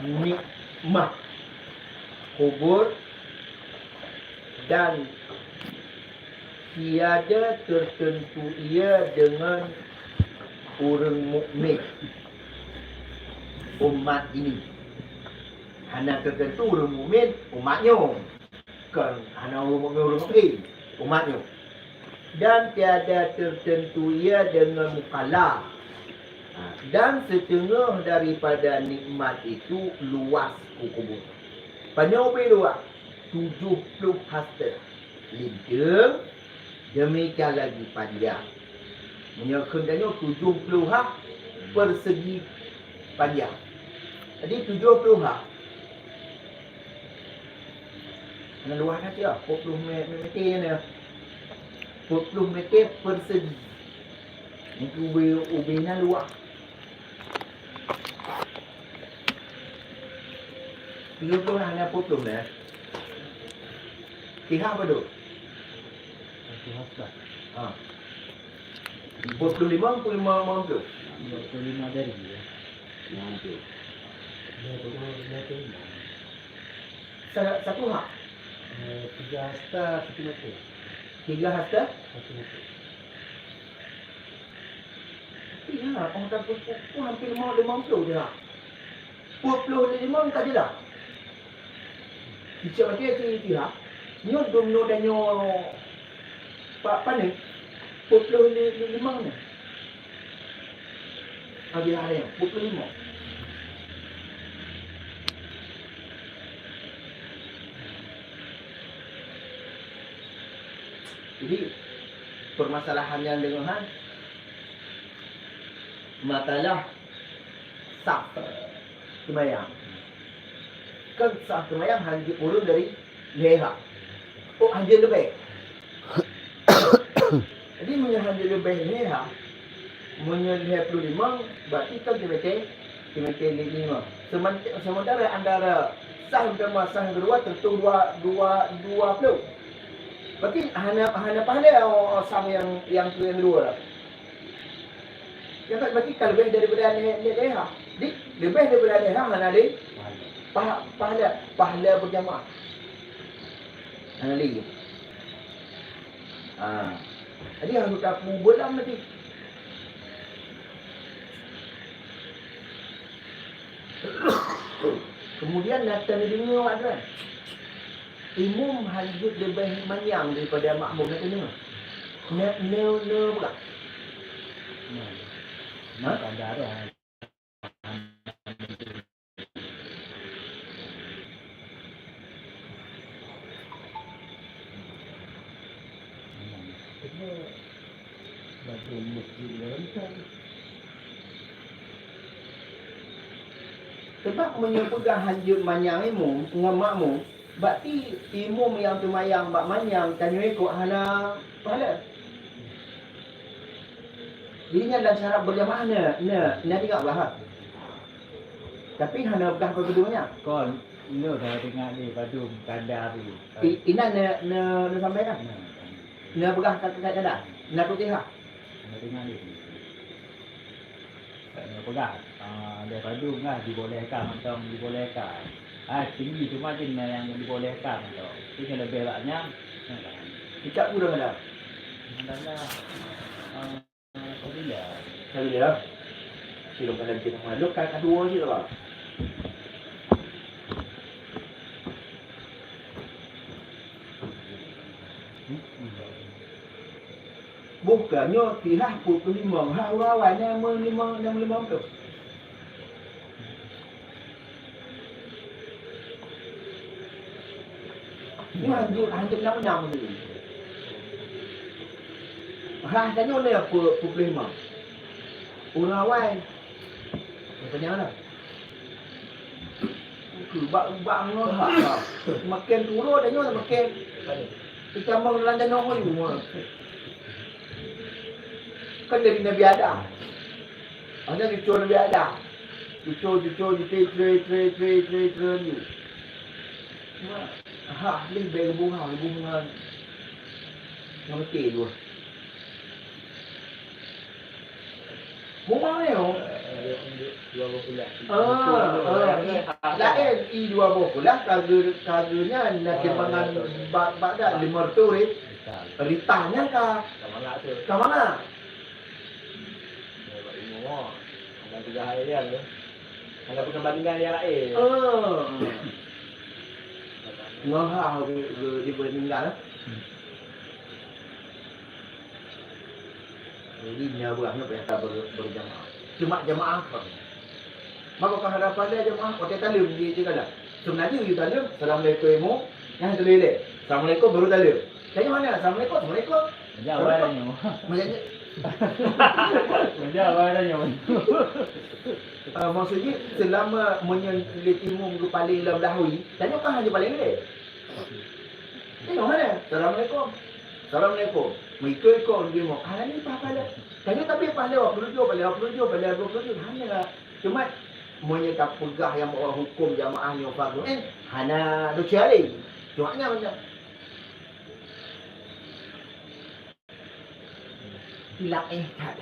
nikmat kubur dan tiada tertentu ia dengan orang mukmin umat ini. Hanya tertentu orang mukmin umatnya. Kan hanya orang mukmin orang mukmin umatnya. Dan tiada tertentu ia dengan mukallaf. Dan setengah daripada nikmat itu luas kubur. Banyak lebih luas. 70 hasta. Lidang demikian lagi panjang. Menyokongnya 70 hak persegi panjang. Jadi 70 hak. Yang luas nanti lah. 40 meter ni. 40 meter persegi. Itu ubihnya luas. 30 hanya 40 ni. Tiga apa tu? 45, 45 mampu. 45 dari dia. Mampu. Dia Satu hak. 3 hasta 1 meter. 3 hasta? 1 meter. Iya, orang tak pun hampir 50 dia. 45 tak jelas. Cicak macam tu dia. Nyo domno dan nyo Pak Pane 45 ni. Habis hari 45. Jadi permasalahannya dengan masalah sah sembahyang. Kan sah sembahyang hanya urut dari leha. Oh, hanya lebih. Jadi hanya lebih leha. Menyelih 25 berarti kan kilometer 5. Sementara antara sah pertama sah kedua tentu 20. Berarti hanya pahala sah yang kedua lah. Ya kan berarti kalau lebih daripada leha. Jadi lebih daripada leha hanya ada pahala berjamaah. Hanya lagi. Jadi harus tak bolam nanti. Kemudian datang dengar kan. Imam hajud lebih manyang daripada makmum nak dengar. Ne pula. Nah, ada ada. Bagi masjid dalam Sebab menyebutkan hajud manyang imam dengan makmum, berarti imam yang tumayang bak manyang tanya ikut hana pahala. Jadi dalam syarat berjamaah ne tidak bahas. Tapi hana bekas keduanya. kon lo dah dengar ni badum kandar tu. Ina ne sampaikan. Ne bekas kata ne tu tihak. Dengar ni. Tak pegang. Dia badum lah dibolehkan macam dibolehkan. Tinggi tu macam yang dibolehkan tu. Ini lebih banyak. Tidak pun ada. Adalah apabila Saya dia. Silakan dalam kita malu kan kedua je lah. Bukannya pihak 45 awalnya 65 tu. Ini hancur nak ni. Tanya ni apa 45. Orang awal. Tanya lah. Bak ngah. Makin turun tanya makin. Kita mau lantai nombor semua. Kan dari Nabi Adam. Ada cucu Nabi Adam. Cucu tre ni. Ni bunga. Ngerti tu. Bunga ni Lain I2 pula kaganya nak kemangan bak dah 500 rit. Ritanya ka mana? Ada 3 hari dia tu. Ada perbandingan yang lain. Ngah dibandingkan. Jadi dia berangnya biasa berjamaah. Cuma jamaah apa? Maka kehadapan dia jamaah, okey talim dia je kala. Sebenarnya you talim, assalamualaikum yang terleleh. Assalamualaikum baru talim. Tanya mana? Assalamualaikum. Jawab adanya. Maksudnya Jawab adanya. maksudnya selama menyelitimu ke paling dalam dahui, tanya kan hanya paling leleh. Tengok mana? Assalamualaikum. Mengikut dia mau. Ni pahala. Tanya tapi pahala 20 hanya cuma menyekap pegah yang bawa hukum jamaahnya fardu hana dosyari. Cuma nya macam tidak tak.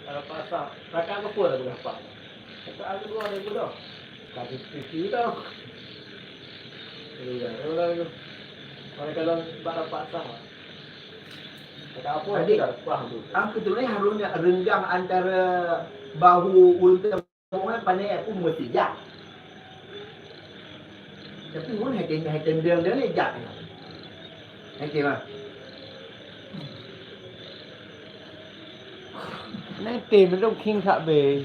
Para pasar. Rakan apa dah berapa? Tak ada 2,000 dah. Kaki kiki dah. Kalau kalau para pasar. Tak apa Adik, dah faham tu. Keturunan harusnya renggang antara bahu ulta orang pandai aku mesti jak. Tapi mun hai tendang dia ni jak. Okey mah. Nanti belum king kak be.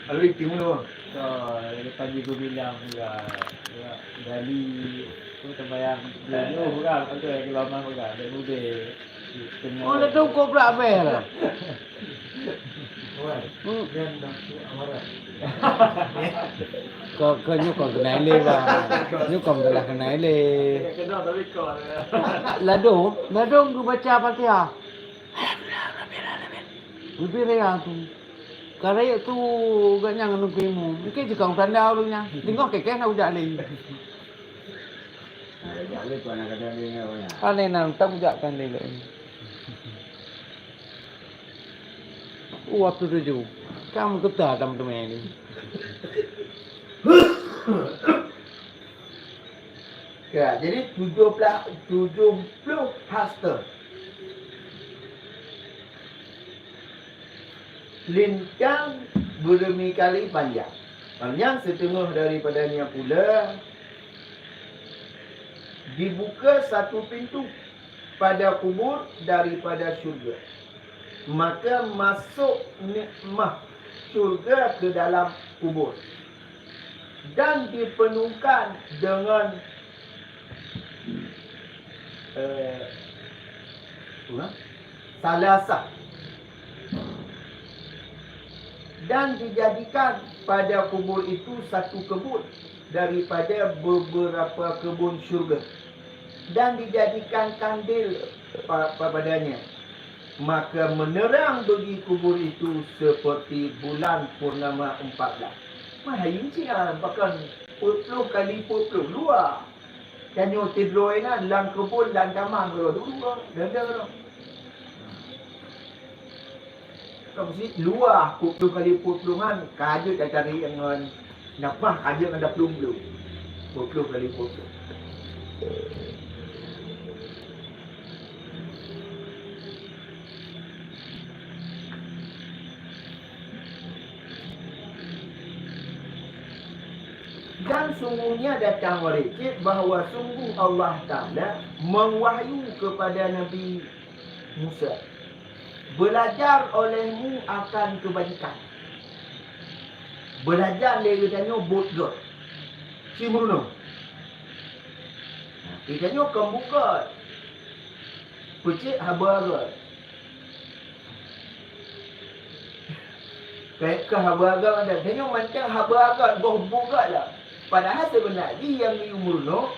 Alwi timu. So, dari pagi aku bilang juga dari tu terbayang dulu kan tu yang lama juga dari muda. Oh, dah tahu kau berapa be lah. Kau nyukong kenal le ba. Nyukong telah kenal le. Kena tapi kau. Ladong aku baca Fatihah. Lebih raya tu. Karaya tu gaknya nganu kimu. Mungkin juga tanda alunya. Tengok kekeh nak ujak le. Jadi tu anak kata ni apa? Ane nang tak ujakkan le le. Waktu tu kamu ketah teman-teman ni. Ya, jadi 70 hasta. Lintang berdemi kali panjang. Panjang setengah daripadanya pula dibuka satu pintu pada kubur daripada syurga. Maka masuk nikmah syurga ke dalam kubur dan dipenuhkan dengan salasah dan dijadikan pada kubur itu satu kebun daripada beberapa kebun syurga dan dijadikan kandil padanya, maka menerang bagi kubur itu seperti bulan purnama 14. Mahayin cia bahkan 40 kali 40 luar. Dan yo tidur ina dalam kebun dan kamar dulu dan dah. Kau mesti luar 40 kali 40-an kajut dah cari yang nafah kajut ada belum 40 kali 40. Dan sungguhnya datang riwayat bahawa sungguh Allah Ta'ala mewahyu kepada Nabi Musa, belajar olehmu akan kebajikan. Belajar dari tanya bodga. Si Bruno. Ikannya kembuka. Pecik haba-haba. Ke haba-haba ada. Tanya macam haba-haba boh-bogat lah. Padahal sebenarnya yang ni umurno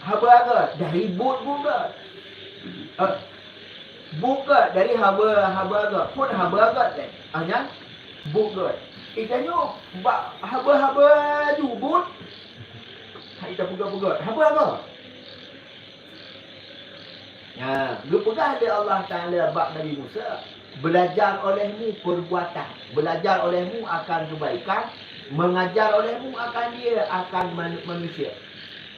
haba-haba dari bot bogat. Bogat dari haba-haba. Pun haba-haba kan. Hanya bogat. Ikannya haba-haba jubut. Hai dah pegang-pegang. Haba-haba. Ya, dia pegang dia Allah Ta'ala bab Nabi Musa. Belajar olehmu perbuatan. Belajar olehmu akan kebaikan. Mengajar olehmu akan dia, akan manusia.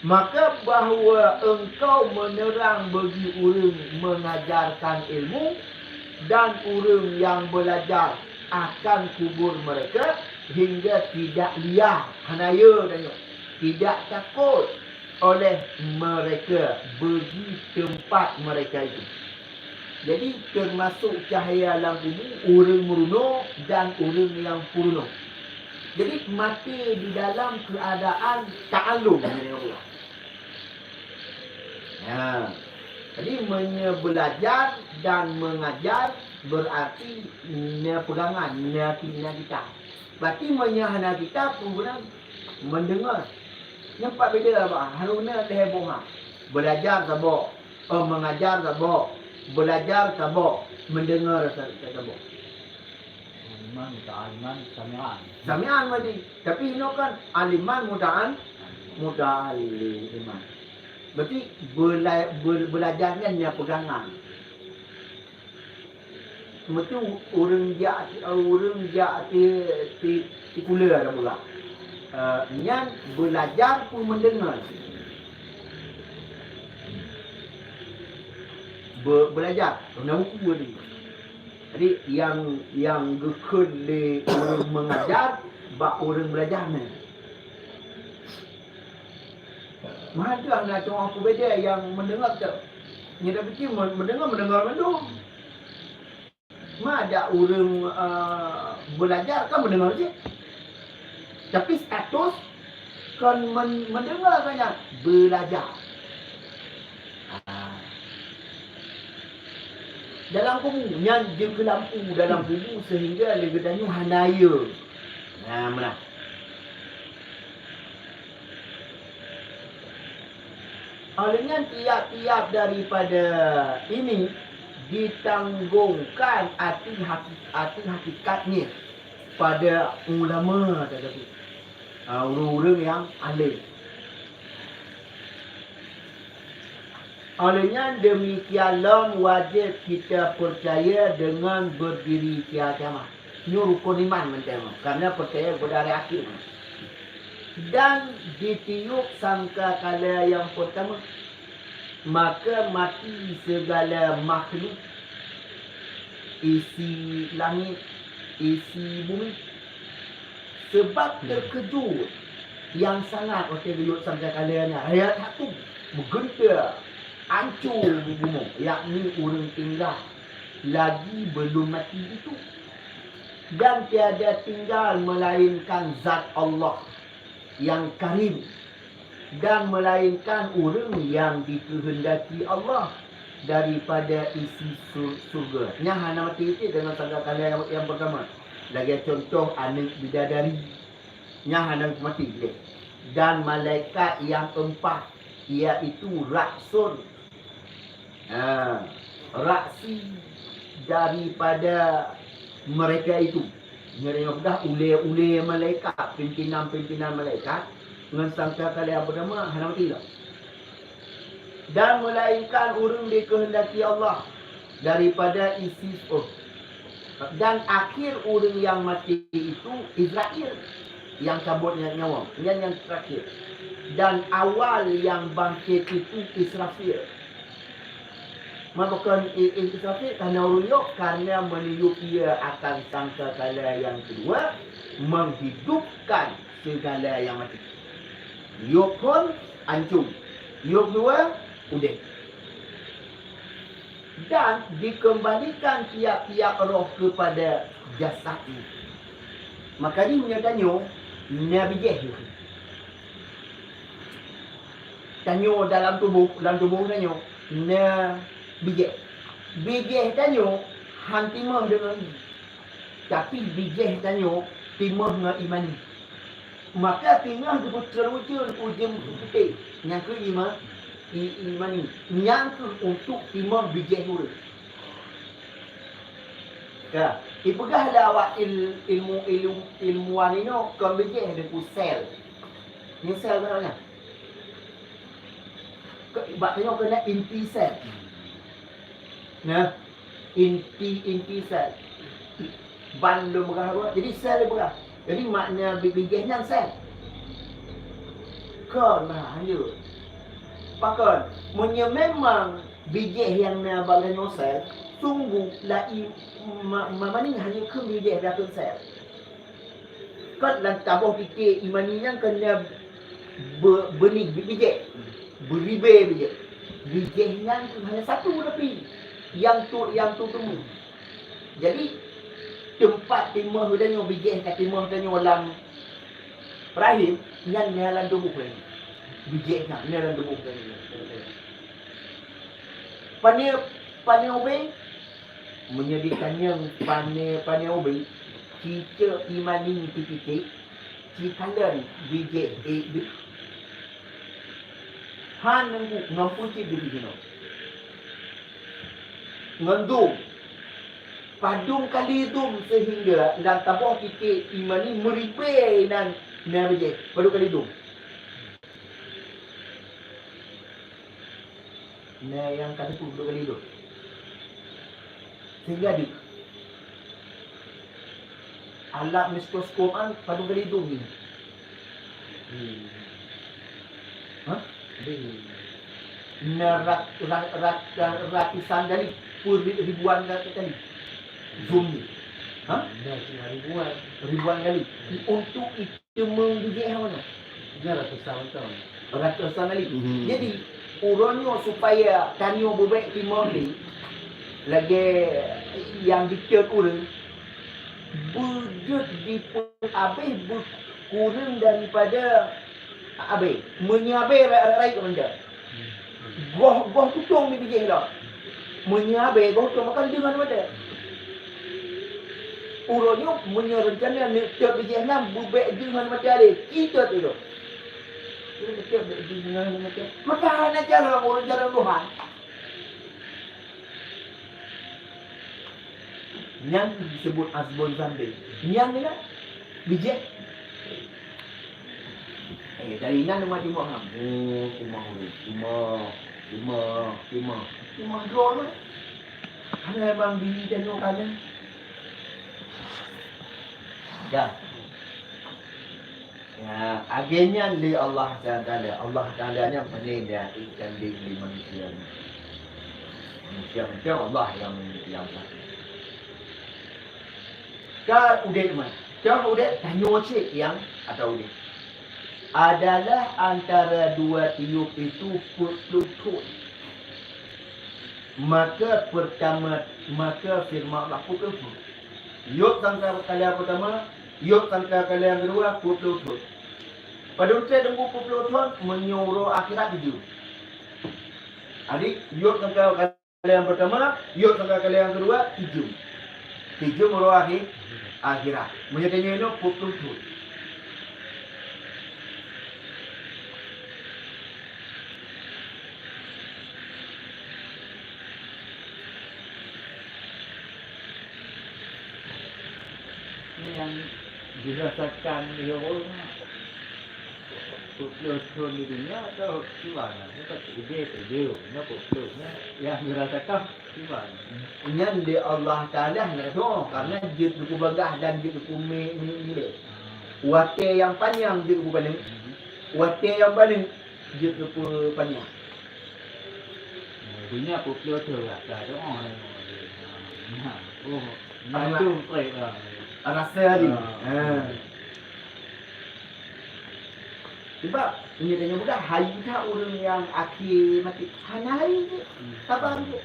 Maka bahawa engkau menerang bagi orang mengajarkan ilmu. Dan orang yang belajar akan kubur mereka. Hingga tidak liar. Hanaya tanya. Tidak takut oleh mereka bagi tempat mereka itu. Jadi termasuk cahaya lampu orang merunuk dan orang yang purunuk. Jadi mati di dalam keadaan ta'alum. Ya. Jadi belajar dan mengajar berarti pegangan kita. Berarti menyahana kita penggunaan mendengar. Nampak beda apa? Haruna heboh. Belajar tabok, mengajar tabok, belajar tabok, mendengar tabok. Aliman, muta'aliman, sami'an. Sami'an tadi. Tapi ini kan aliman, muta'aliman. Berarti belajarnya hanya pegangan. Macam orang jak ti kula ada pula. Yang belajar pun mendengar. Belajar nak buku ni. Jadi yang gekun di orang mengajar, bak orang belajar ni. Mana nak tengok apa beza yang mendengar tak? Ni dah fikir mendengar mendung. Ada orang belajar kan mendengar je. Tapi status kan mendengar banyak belajar. Dalam kubu yang jaga lampu dalam kubu sehingga legadanya hanaya. Nah, mana? Olehnya tiap-tiap daripada ini ditanggungkan arti hakikatnya pada ulama tadi. Orang-orang yang alim. Olehnya demikianlah wajib kita percaya dengan berdiri kiamat. Ini rukun iman macam karena percaya kepada hari akhir. Dan ditiup sangkakala yang pertama, maka mati segala makhluk, isi langit, isi bumi. Sebab terkejut yang sangat oleh tiup sangkakalanya. Ayat satu bergenta, hancur bumi, yakni orang tinggal lagi belum mati itu. Dan tiada tinggal melainkan zat Allah yang karim, dan melainkan orang yang dikehendaki Allah daripada isi surga. Nya hana mati itu dengan sangkakala yang pertama. Lagi contoh anak bidadari. Nya hana mati dia. Dan malaikat yang keempat, iaitu raksun. Raksi daripada mereka itu. Yang dah ule malaikat, pimpinan malaikat dengan sangkakala yang pertama hana mati tak. Dan melainkan orang dikehendaki Allah daripada isi surga. Dan akhir orang yang mati itu Israel yang cabutnya nyawa. Yang terakhir. Dan awal yang bangkit itu Israfil. Maka Israfil kerana ruyuk, karena meniup ia akan sangkakala yang kedua, menghidupkan segala yang mati. Niup pun hancur. Niup dua, udah. Dan dikembalikan tiap-tiap roh kepada jasadnya. Maka ni punya tanya, Nabi Jeh. Tanya dalam tubuh tanya, Nabi Jeh tanya, han timah dengan ni. Tapi bijeh tanya, timah dengan iman ni. Maka timah dia terwujud ujung putih. Yang kelima, iman ni. Yang ke untuk timah bijeh dulu. Ya. Ipegahlah awak ilmuwan ini kau bijih dengan sel. Ni sel mana? Bak tengok kena inti sel. Nah, inti sel. Bandung berah. Jadi sel dia berah. Jadi makna bijihnya sel. Kau lah hanya. Pakon, punya memang bijih yang bagian sel, sungguh lah mana hanya ke bijih berapa sel. Kau lah tabah fikir imaninya kena benih bijih, beribe bijih. Bijihnya hanya satu tapi yang tu temu. Jadi tempat timah dan bijih kat timah dan dalam rahim yang dalam tubuh ni. Bijih nak dalam tubuh ni. Pane obeng menyediakannya pane obeng kita imani titik cikalan bijih han nunggu ngapunci bijih no ngandung padung kali itu sehingga dan tabah titik imani meripe dan bijih padung kali itu. Nah, yang kata tu dua kali hidup. Sehingga di alat mikroskop kan pada kali hidup ni. Hah? Nah, ratusan kali, ribuan kali. Zoom ni. Hah? Ribuan kali. Untuk itu menggigit mana? Ratusan kali. Jadi urangnya supaya tanyo bebek timah ni lagi yang dikir urang bujut di habis kurang daripada habis menyabe rai benda goh tutung ni bijih dah menyabe goh tu makan dengan mana urangnya menyerencana ni tiap bijih nam bebek dengan macam ni kita tu maka hanya cara orang cara Tuhan yang disebut asbun zambil yang ni lah bijak dari mana nama timah ham timah drone lah hanya bang bini dan orang kaya dah. Ya, agennya li Allah Taala. Allah Taalanya pandai dia ikan di manusia. Manusia macam Allah yang Kau udah mana? Kau udah tanya cik yang atau udah adalah antara dua tiup itu putus. Maka firman Allah putus. Yuk tangkap kalian pertama. Yuk tangkap kalian kedua putus. Pada usia tunggu putus menyuruh akhirat tujuh. Adik, yuk tangkap kalian pertama, yuk tangkap kalian kedua tujuh. Tujuh menyuruh akhirat. Menyatakan itu putus. Yang dirasakan dia orang putus di dunia atau gimana? Itu ide dia, putusnya yang dirasakan gimana? Yang di Allah Taala nak tahu karena dia buku bagah dan dia buku ni. Wate yang panjang dia buku paling. Wate yang paling dia buku panjang. Dunia putus tu lah, dah doa. Oh, nak tu baik lah. Rasa ni. Sebab ini tanya budak hari tak orang yang akhir mati. Hana hari je. Sabar je.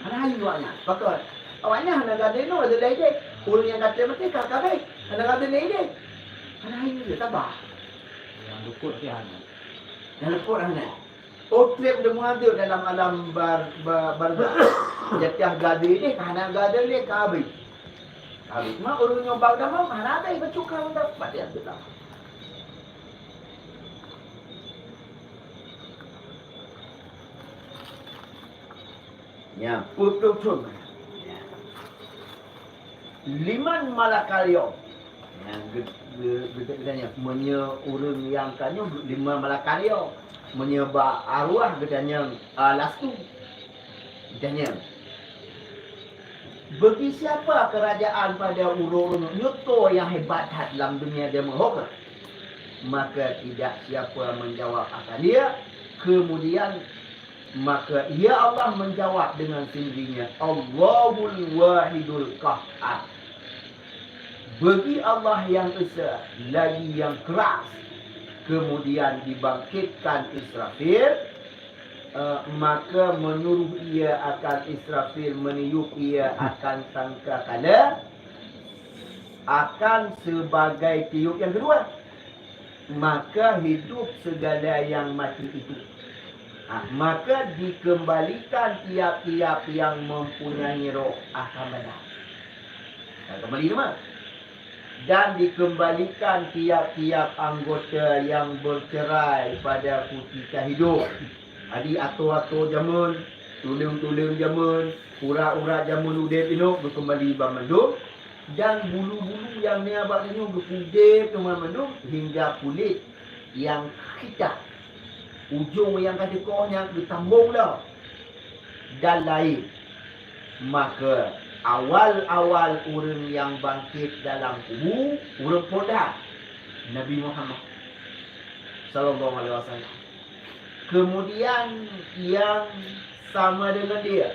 Hana hari awaknya. Pakar. Awaknya hana gada no ada lagi. Orang yang kata mati kakak baik. Hana gada lagi. Hana hari je. Sabar. Yang luput dia hana. Yang luput hana. Trip dia mengadir dalam alam barzah. Jatiah gada ni. Hana gada ni kabik. Habis mak orang nyobak dah mau mana ada yang bercukar dah pada yang betul. Ya, putus. liman malakalio. Gedanya menye urang yang kanyo lima malakalio. Menyebab arwah gedanya lastu. Gedanya. Bagi siapa kerajaan pada urung nyuto yang hebat dalam dunia dia menghokar, maka tidak siapa menjawab akan dia. Kemudian maka ia Allah menjawab dengan sendirinya, Allahul Wahidul Qahhar. Bagi Allah yang esa lagi yang keras. Kemudian dibangkitkan Israfil, maka menyuruh ia akan Israfil meniup ia akan sangkakala akan sebagai tiup yang kedua, maka hidup segala yang mati itu. Maka dikembalikan tiap-tiap yang mempunyai roh akan benar. Kembali nama. Dan dikembalikan tiap-tiap anggota yang bercerai pada ketika hidup. Adi ato-ato jamun, tulung-tulung jamun, urat-urat jamun udep ini berkembali bermendung. Dan bulu-bulu yang ni abad ini berpudih bermendung hingga kulit yang hitam. Ujung yang kadekohnya ditambung dah. Dan lain. Maka awal-awal orang yang bangkit dalam kubur, orang podah Nabi Muhammad sallallahu alaihi wasallam. Kemudian yang sama dengan dia,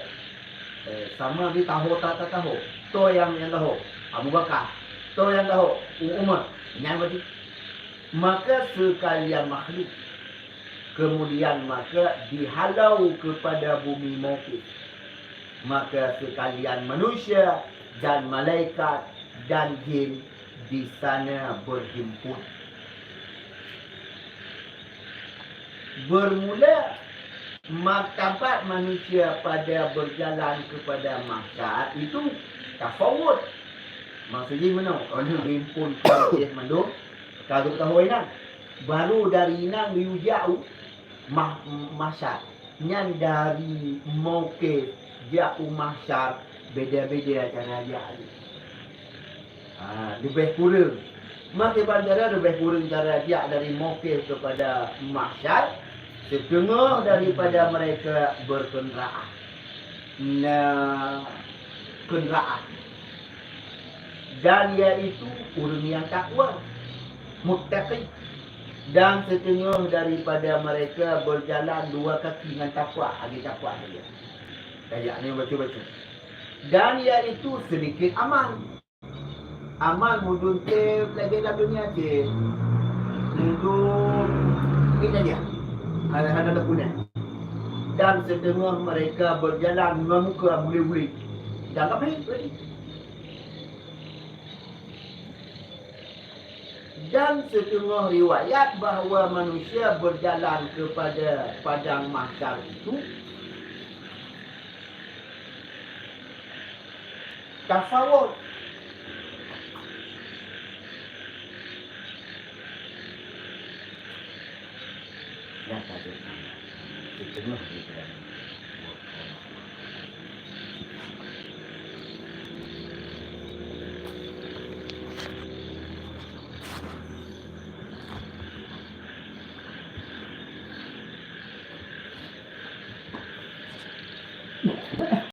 sama di tahu tak tahu, to yang tahu Abu Bakar, to yang tahu Umar, yang berarti maka sekalian makhluk. Kemudian maka dihalau kepada bumi Mawqif. Maka sekalian manusia dan malaikat dan jin di sana berhimpun. Bermula martabat manusia pada berjalan kepada mahsyar itu tafawud. Maksudnya mana? Orang himpun ke mandum. Kalau tahu inang, baru dari inang diujau mahsyar. Yang dari Mawqif dia mahsyar beda-beda cara dia. Lebih kurang. Maka bandara lebih kurang cara dia dari Mawqif kepada mahsyar. Setengah daripada mereka berkenderaan. Kenderaan. Dan iaitu orang yang takwa, muttaqi. Dan setengah daripada mereka berjalan dua kaki dengan takwa, lagi takwa dia. Kayak ni baca-baca. Dan iaitu sedikit amal. Amal mudun ke lagi dalam dunia je. Mudun kita dia. Ada punya. Dan setengah mereka berjalan memuka boleh-boleh. Dan apa ini? Dan setengah riwayat bahawa manusia berjalan kepada padang mahsyar itu tafawud. Yang tadi setengah daripada